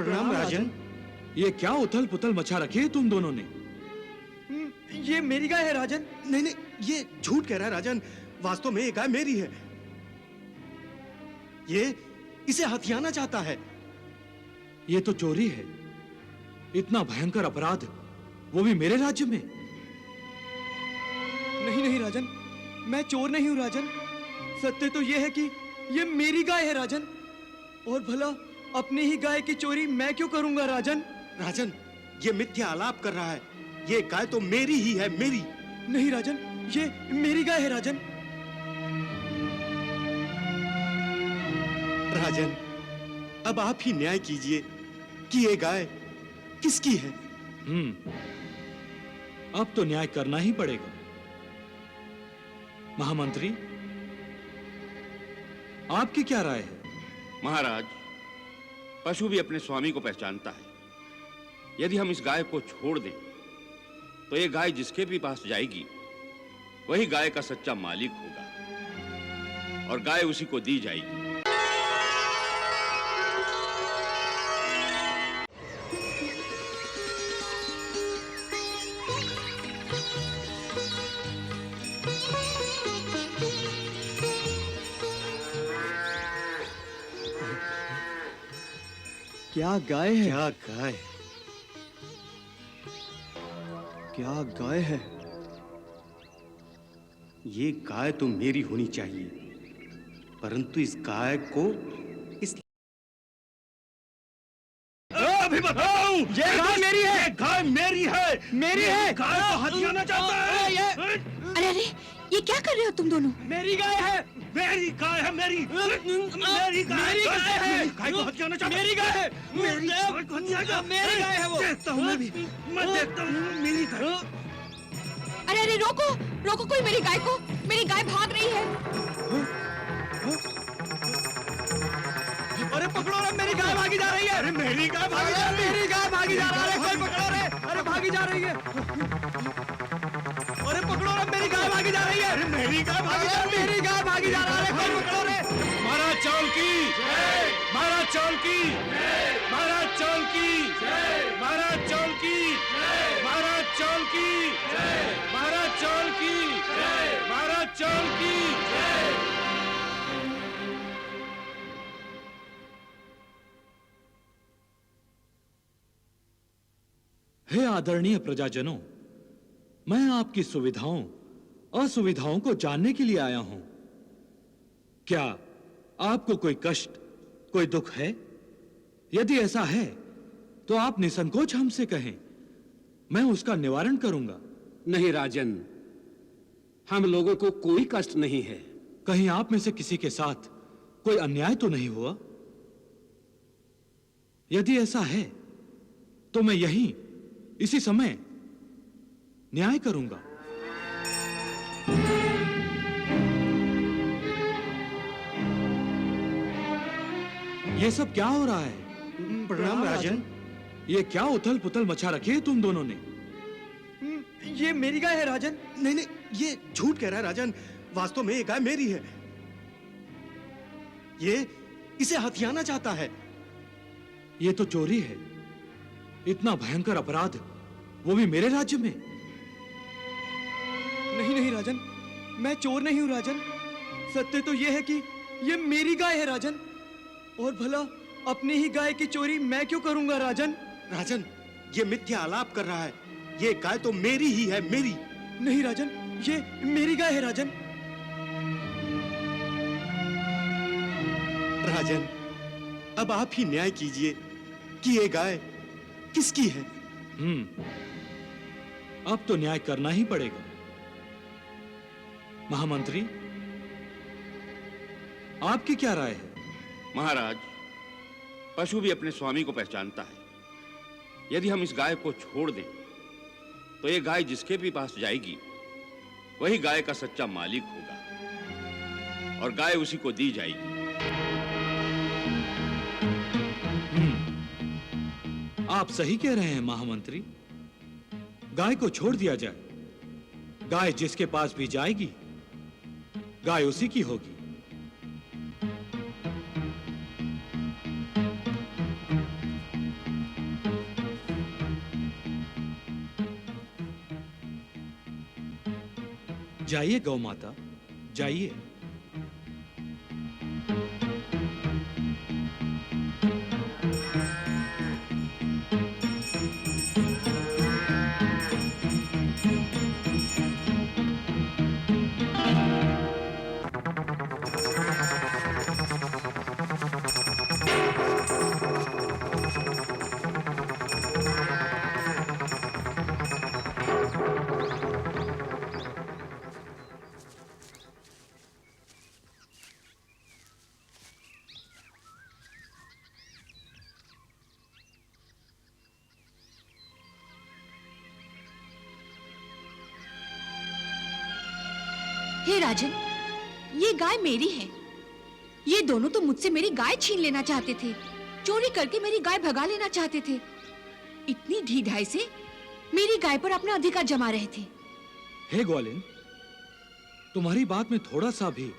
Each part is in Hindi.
प्रणाम राजन। ये क्या उथल पुथल मचा रखी है तुम दोनों ने? ये मेरी गाय है राजन। नहीं नहीं, ये झूठ कह रहा है राजन। वास्तव में ये गाय मेरी है। ये इसे हथियाना चाहता है। ये तो चोरी है। इतना भयंकर अपराध, वो भी मेरे राज्य में। नहीं नहीं राजन, मैं चोर नहीं हूं राजन। सत्य तो यह है कि ये मेरी गाय है राजन। और भला अपनी ही गाय की चोरी मैं क्यों करूंगा राजन? राजन, ये मिथ्या आलाप कर रहा है। ये गाय तो मेरी ही है, मेरी। नहीं राजन, ये मेरी गाय है राजन। राजन, अब आप ही न्याय कीजिए कि ये गाय किसकी है। अब तो न्याय करना ही पड़ेगा। महामंत्री, आपकी क्या राय है? महाराज, पशु भी अपने स्वामी को पहचानता है। यदि हम इस गाय को छोड़ दें तो ये गाय जिसके भी पास जाएगी वही गाय का सच्चा मालिक होगा और गाय उसी को दी जाएगी। क्या गाय है? क्या गाय? क्या गाय है? ये गाय तो मेरी होनी चाहिए, परंतु इस गाय को इस अभी बताओ, ये गाय मेरी है। गाय मेरी है, मेरी है। गाय को हथियाना चाहता है। अरे अरे, ये क्या कर रहे हो तुम दोनों? मेरी गाय है। मेरी गाय है, मेरी मेरी गाय है। गाय को हथियाना चाहता है। मेरी गाय है। मेरी गाय को हथियाना। मेरी गाय है वो। देखता हूँ मैं भी, मैं देखता हूँ मेरी गाय। अरे अरे, रोको रोको, कोई मेरी गाय को, मेरी गाय भाग रही है। अरे पकड़ो रे, मेरी गाय भागी जा रही है। अरे मेरी गाय भागी जा रही है। मेरी गाय भागी जा रही है। कोई पकड़ो रे। अरे भागी जा रही है। अरे पकड़ो रे, मेरी गाय भागी जा रही है। अरे मेरी गाय भागी जा रही है। मेरी गाय भागी जा रही है। कोई पकड़ो रे। महाराज चावल की, महाराज चावल की, महाराज चावल की, महाराज चावल की, महाराज चावल की, महाराज चावल की, महाराज चावल की। हे आदरणीय प्रजाजनों, मैं आपकी सुविधाओं असुविधाओं को जानने के लिए आया हूं। क्या आपको कोई कष्ट, कोई दुख है? यदि ऐसा है तो आप निसंकोच हमसे कहें, मैं उसका निवारण करूंगा। नहीं राजन, हम लोगों को कोई कष्ट नहीं है। कहीं आप में से किसी के साथ कोई अन्याय तो नहीं हुआ? यदि ऐसा है तो मैं यहीं इसी समय न्याय करूंगा। ये सब क्या हो रहा है? प्रणाम राजन। ये क्या उथल पुथल मचा रखी है तुम दोनों ने? ये मेरी गाय है राजन। नहीं नहीं, ये झूठ कह रहा है राजन। वास्तव में ये गाय मेरी है। ये इसे हथियाना चाहता है। ये तो चोरी है। इतना भयंकर अपराध, वो भी मेरे राज्य में। नहीं नहीं राजन, मैं चोर नहीं हूं राजन। सत्य तो यह है कि ये मेरी गाय है राजन। और भला अपनी ही गाय की चोरी मैं क्यों करूंगा राजन? राजन, ये मिथ्या आलाप कर रहा है। ये गाय तो मेरी ही है, मेरी। नहीं राजन, ये मेरी गाय है राजन। राजन, अब आप ही न्याय कीजिए कि ये गाय किसकी है। अब तो न्याय करना ही पड़ेगा। महामंत्री, आपकी क्या राय है? महाराज, पशु भी अपने स्वामी को पहचानता है। यदि हम इस गाय को छोड़ दें तो ये गाय जिसके भी पास जाएगी वही गाय का सच्चा मालिक होगा और गाय उसी को दी जाएगी। आप सही कह रहे हैं महामंत्री। गाय को छोड़ दिया जाए। गाय जिसके पास भी जाएगी गाय उसी की होगी। जाइए गौ माता, जाइए। हे राजन, ये गाय मेरी है। ये दोनों तो मुझसे मेरी गाय छीन लेना चाहते थे, चोरी करके मेरी गाय भगा लेना चाहते थे। इतनी ढीठाई से मेरी गाय पर अपना अधिकार जमा रहे थे। हे ग्वालिन, तुम्हारी बात में थोड़ा सा भी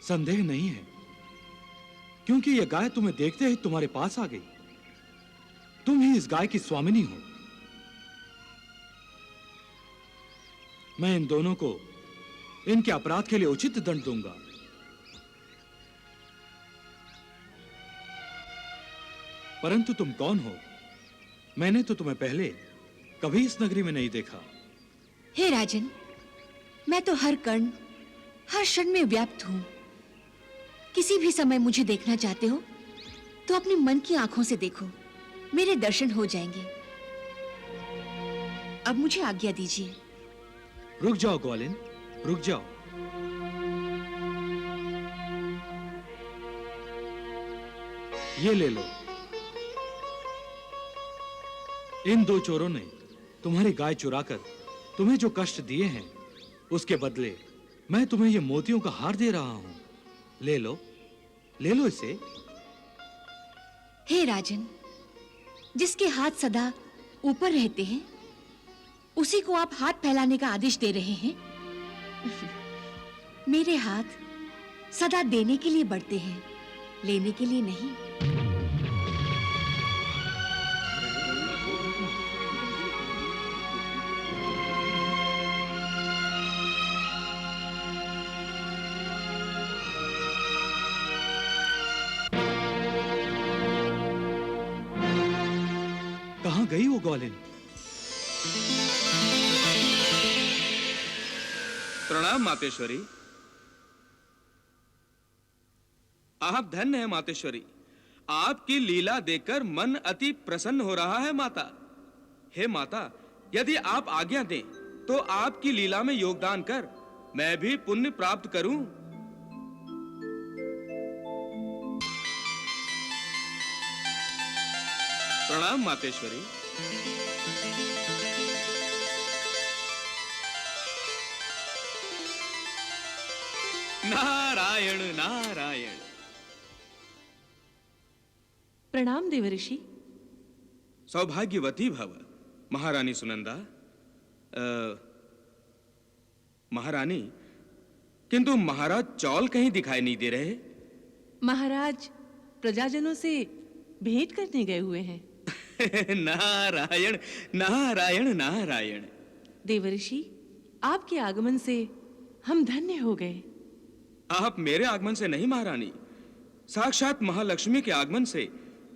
संदेह नहीं है, क्योंकि यह गाय तुम्हें देखते ही तुम्हारे पास आ गई। तुम ही इस गाय की स्वामिनी हो। मैं इन दोनों को इनके अपराध के लिए उचित दंड दूंगा। परंतु तुम कौन हो? मैंने तो तुम्हें पहले कभी इस नगरी में नहीं देखा। हे राजन, मैं तो हर कण, हर क्षण में व्याप्त हूं। किसी भी समय मुझे देखना चाहते हो तो अपनी मन की आंखों से देखो, मेरे दर्शन हो जाएंगे। अब मुझे आज्ञा दीजिए। रुक जाओ ग्वालिन, रुक जाओ। ये ले लो। इन दो चोरों ने तुम्हारी गाय चुराकर तुम्हें जो कष्ट दिए हैं, उसके बदले मैं तुम्हें ये मोतियों का हार दे रहा हूं। ले लो, ले लो इसे। हे राजन, जिसके हाथ सदा ऊपर रहते हैं, उसी को आप हाथ फैलाने का आदेश दे रहे हैं। मेरे हाथ सदा देने के लिए बढ़ते हैं, लेने के लिए नहीं। कहां गई वो ग्वालिन? प्रणाम मातेश्वरी। आप धन्य हैं मातेश्वरी। आपकी लीला देखकर मन अति प्रसन्न हो रहा है माता। हे माता, यदि आप आज्ञा दें तो आपकी लीला में योगदान कर मैं भी पुण्य प्राप्त करूं। प्रणाम मातेश्वरी। नारायण नारायण। प्रणाम देवऋषि। सौभाग्यवती भव महारानी सुनंदा। महारानी, किंतु महाराज चौल कहीं दिखाई नहीं दे रहे। महाराज प्रजाजनों से भेंट करने गए हुए हैं। नारायण नारायण नारायण। देवऋषि, आपके आगमन से हम धन्य हो गए। आप मेरे आगमन से नहीं महारानी, साक्षात महालक्ष्मी के आगमन से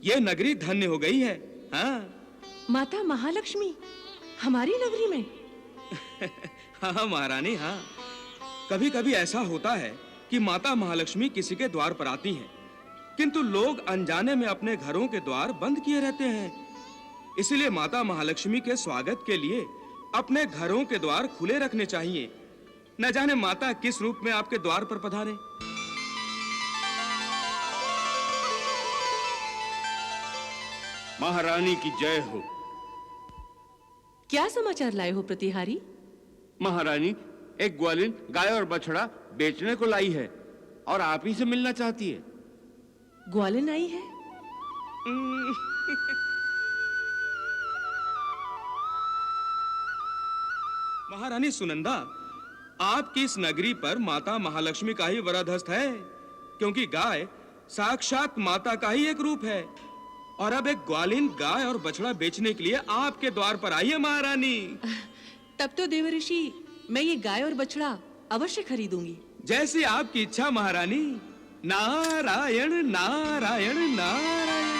यह नगरी धन्य हो गई है। हाँ माता महालक्ष्मी हमारी नगरी में? हाँ महारानी, हाँ। कभी कभी ऐसा होता है कि माता महालक्ष्मी किसी के द्वार पर आती हैं, किंतु लोग अनजाने में अपने घरों के द्वार बंद किए रहते हैं। इसलिए माता महालक्ष्मी के स्वागत के लिए अपने घरों के द्वार खुले रखने चाहिए। न जाने माता किस रूप में आपके द्वार पर पधारे। महारानी की जय हो। क्या समाचार लाए हो प्रतिहारी? महारानी, एक ग्वालिन गाय और बछड़ा बेचने को लाई है और आप ही से मिलना चाहती है। ग्वालिन आई है? महारानी सुनंदा, आपकी इस नगरी पर माता महालक्ष्मी का ही वरदहस्त है, क्योंकि गाय साक्षात माता का ही एक रूप है। और अब एक ग्वालिन गाय और बछड़ा बेचने के लिए आपके द्वार पर आई है महारानी। तब तो देवऋषि, मैं ये गाय और बछड़ा अवश्य खरीदूंगी। जैसी आपकी इच्छा महारानी। नारायण नारायण नारायण।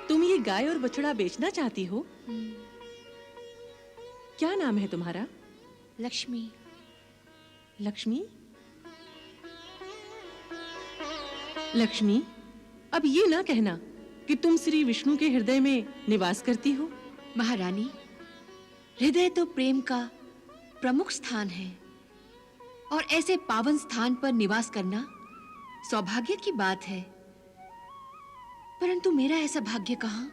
तुम ये गाय और बछड़ा बेचना चाहती हो? क्या नाम है तुम्हारा? लक्ष्मी। लक्ष्मी? लक्ष्मी, अब ये ना कहना कि तुम श्री विष्णु के हृदय में निवास करती हो। महारानी, हृदय तो प्रेम का प्रमुख स्थान है और ऐसे पावन स्थान पर निवास करना सौभाग्य की बात है। परंतु मेरा ऐसा भाग्य कहाँ?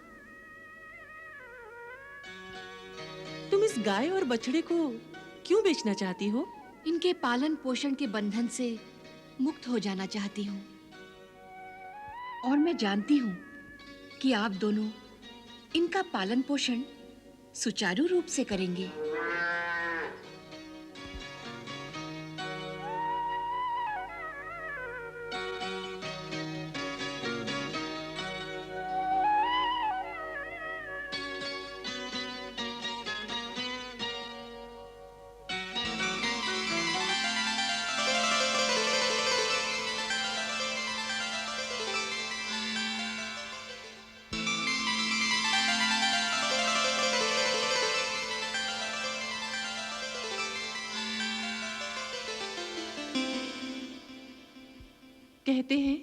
तुम इस गाय और बछड़े को क्यों बेचना चाहती हो? इनके पालन पोषण के बंधन से मुक्त हो जाना चाहती हूँ। और मैं जानती हूँ कि आप दोनों इनका पालन पोषण सुचारू रूप से करेंगे। कहते हैं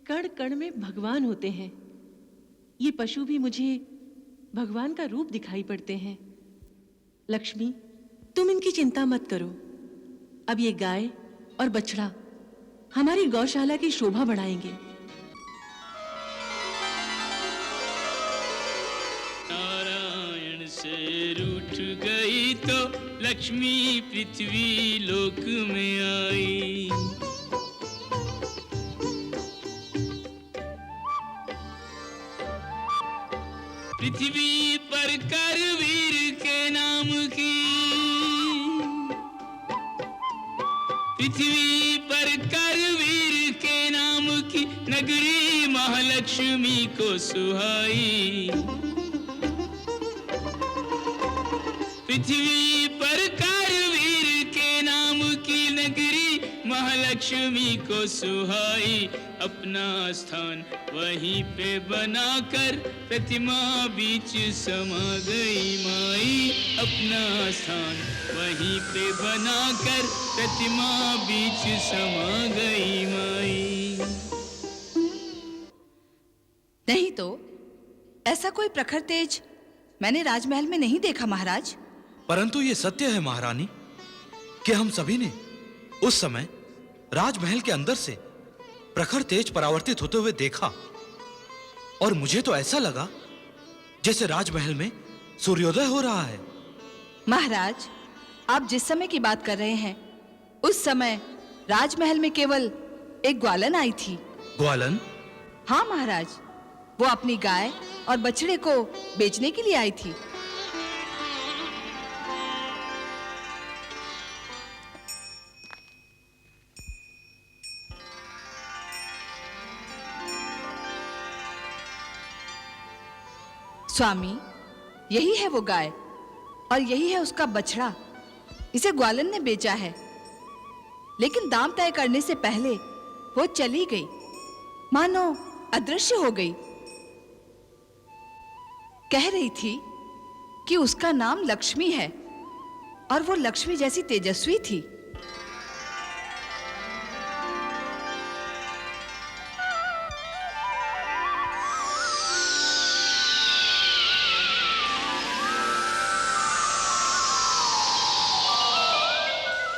कण कण में भगवान होते हैं। ये पशु भी मुझे भगवान का रूप दिखाई पड़ते हैं। लक्ष्मी, तुम इनकी चिंता मत करो। अब ये गाय और बछड़ा हमारी गौशाला की शोभा बढ़ाएंगे। नारायण से रूठ गई तो लक्ष्मी पृथ्वी लोक में आई। पृथ्वी पर करवीर के नाम की, पृथ्वी पर करवीर के नाम की नगरी महालक्ष्मी को सुहाई। पृथ्वी पर करवीर के नाम की नगरी महालक्ष्मी को सुहाई। अपना स्थान वहीं पे बनाकर प्रतिमा बीच समा गई माई। अपना स्थान वहीं पे बनाकर प्रतिमा बीच समा गई माई। नहीं तो ऐसा कोई प्रखर तेज मैंने राजमहल में नहीं देखा महाराज। परंतु ये सत्य है महारानी कि हम सभी ने उस समय राजमहल के अंदर से प्रखर तेज परावर्तित होते हुए देखा और मुझे तो ऐसा लगा जैसे राजमहल में सूर्योदय हो रहा है। महाराज, आप जिस समय की बात कर रहे हैं उस समय राजमहल में केवल एक ग्वालन आई थी। ग्वालन? हाँ महाराज, वो अपनी गाय और बछड़े को बेचने के लिए आई थी। स्वामी, यही है वो गाय और यही है उसका बछड़ा। इसे ग्वालन ने बेचा है, लेकिन दाम तय करने से पहले वो चली गई, मानो अदृश्य हो गई। कह रही थी कि उसका नाम लक्ष्मी है और वो लक्ष्मी जैसी तेजस्वी थी।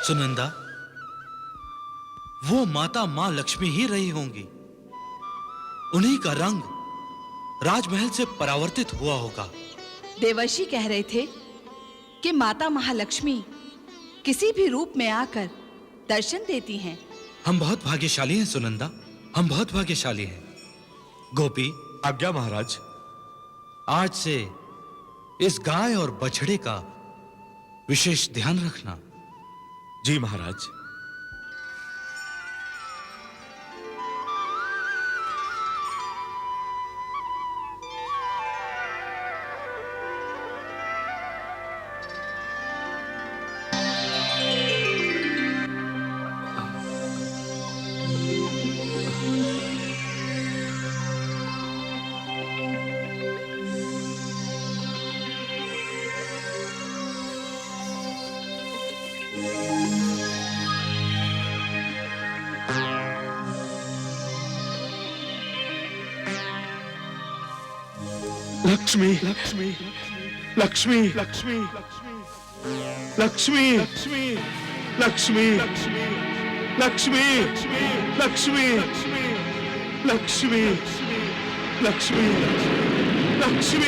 सुनंदा, वो माता मां लक्ष्मी ही रही होंगी। उन्हीं का रंग राजमहल से परावर्तित हुआ होगा। देवर्षि कह रहे थे कि माता महालक्ष्मी किसी भी रूप में आकर दर्शन देती हैं। हम बहुत भाग्यशाली हैं सुनंदा, हम बहुत भाग्यशाली हैं। गोपी, आज्ञा महाराज। आज से इस गाय और बछड़े का विशेष ध्यान रखना। जी महाराज। लक्ष्मी लक्ष्मी लक्ष्मी लक्ष्मी लक्ष्मी लक्ष्मी लक्ष्मी लक्ष्मी लक्ष्मी लक्ष्मी लक्ष्मी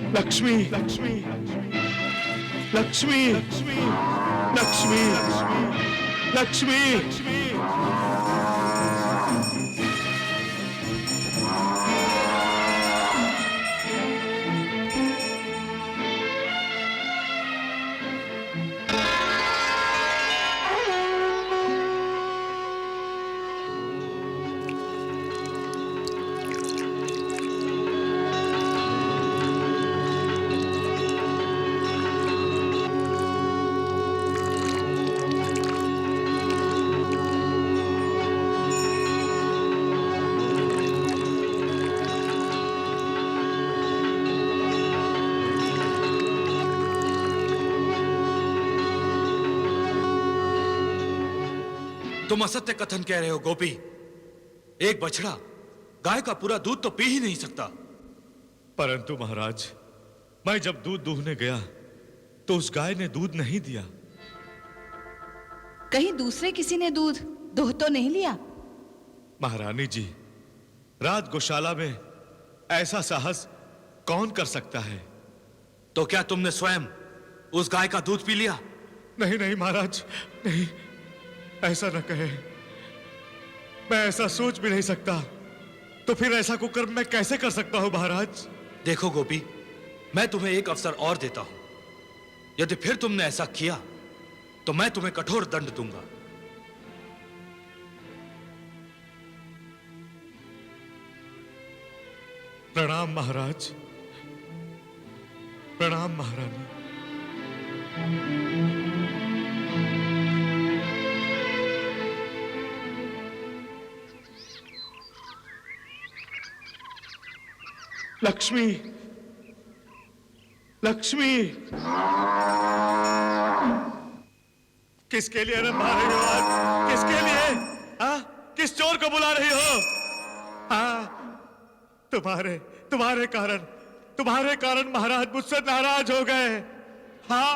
लक्ष्मी लक्ष्मी लक्ष्मी लक्ष्मी लक्ष्मी लक्ष्मी लक्ष्मी। तुम असत्य कथन कह रहे हो गोपी। एक बछड़ा गाय का पूरा दूध तो पी ही नहीं सकता। परंतु महाराज, मैं जब दूध दूहने गया तो उस गाय ने दूध नहीं दिया। कहीं दूसरे किसी ने दूध दोह तो नहीं लिया? महारानी जी, राज गौशाला में ऐसा साहस कौन कर सकता है? तो क्या तुमने स्वयं उस गाय का दूध पी लिया? नहीं नहीं महाराज, नहीं, ऐसा न कहे। मैं ऐसा सोच भी नहीं सकता। तो फिर ऐसा कुकर्म मैं कैसे कर सकता हूं महाराज? देखो गोपी, मैं तुम्हें एक अवसर और देता हूं। यदि फिर तुमने ऐसा किया तो मैं तुम्हें कठोर दंड दूंगा। प्रणाम महाराज, प्रणाम महारानी। लक्ष्मी लक्ष्मी, किसके लिए रंभा रही हो आज? किसके लिए? हाँ, किस चोर को बुला रही हो? हाँ, तुम्हारे कारण महाराज मुझसे नाराज हो गए। हाँ,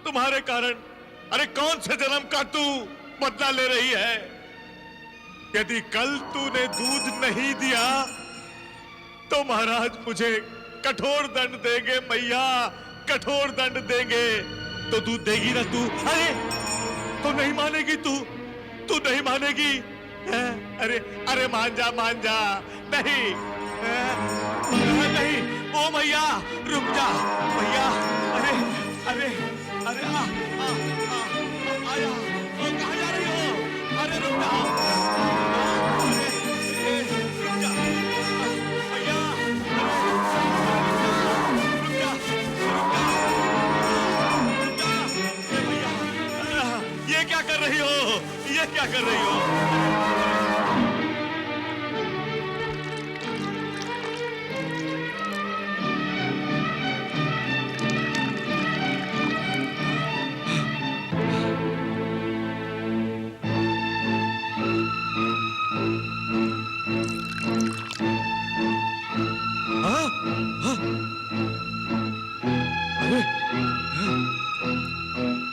तुम्हारे कारण। अरे कौन से जन्म का तू बदला ले रही है? यदि कल तूने दूध नहीं दिया तो महाराज मुझे कठोर दंड देंगे मैया, कठोर दंड देंगे। तो दूध देगी ना तू? अरे तो नहीं मानेगी तू नहीं मानेगी? अरे अरे मान जा नहीं, नहीं, ओ मैया रुक जा मैया। अरे अरे अरे आया, ओ कहाँ जा रही हो? अरे रुक जा, रुक जा मैया, ये क्या कर रही हो? ये क्या कर रही हो?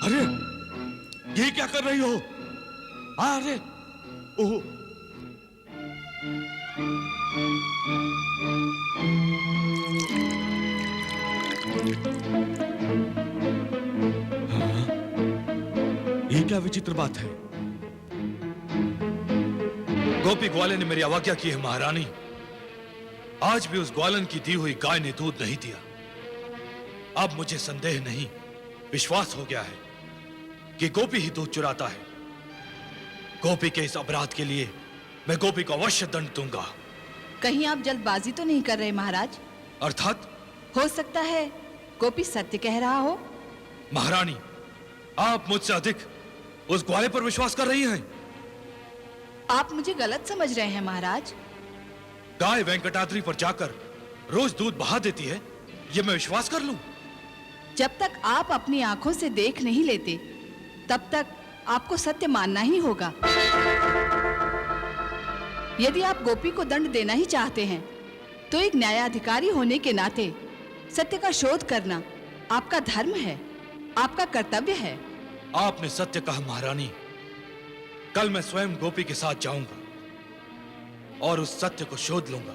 अरे ये क्या कर रही हो? अरे ओह, ये क्या विचित्र बात है? गोपी ग्वाले ने मेरी अवज्ञा की है महारानी। आज भी उस ग्वालन की दी हुई गाय ने दूध नहीं दिया। अब मुझे संदेह नहीं, विश्वास हो गया है कि गोपी ही दूध चुराता है। गोपी के इस अपराध के लिए मैं गोपी को अवश्य दंड दूंगा। कहीं आप जल्दबाजी तो नहीं कर रहे महाराज? अर्थात? हो सकता है गोपी सत्य कह रहा हो। महारानी, आप मुझसे अधिक उस ग्वाले पर विश्वास कर रही हैं। आप मुझे गलत समझ रहे हैं महाराज। गाय वेंकटाद्री पर जाकर रोज दूध बहा देती है, ये मैं विश्वास कर लूं? जब तक आप अपनी आंखों से देख नहीं लेते तब तक आपको सत्य मानना ही होगा। यदि आप गोपी को दंड देना ही चाहते हैं तो एक न्यायाधिकारी होने के नाते सत्य का शोध करना आपका धर्म है, आपका कर्तव्य है। आपने सत्य कहा महारानी। कल मैं स्वयं गोपी के साथ जाऊंगा और उस सत्य को शोध लूंगा।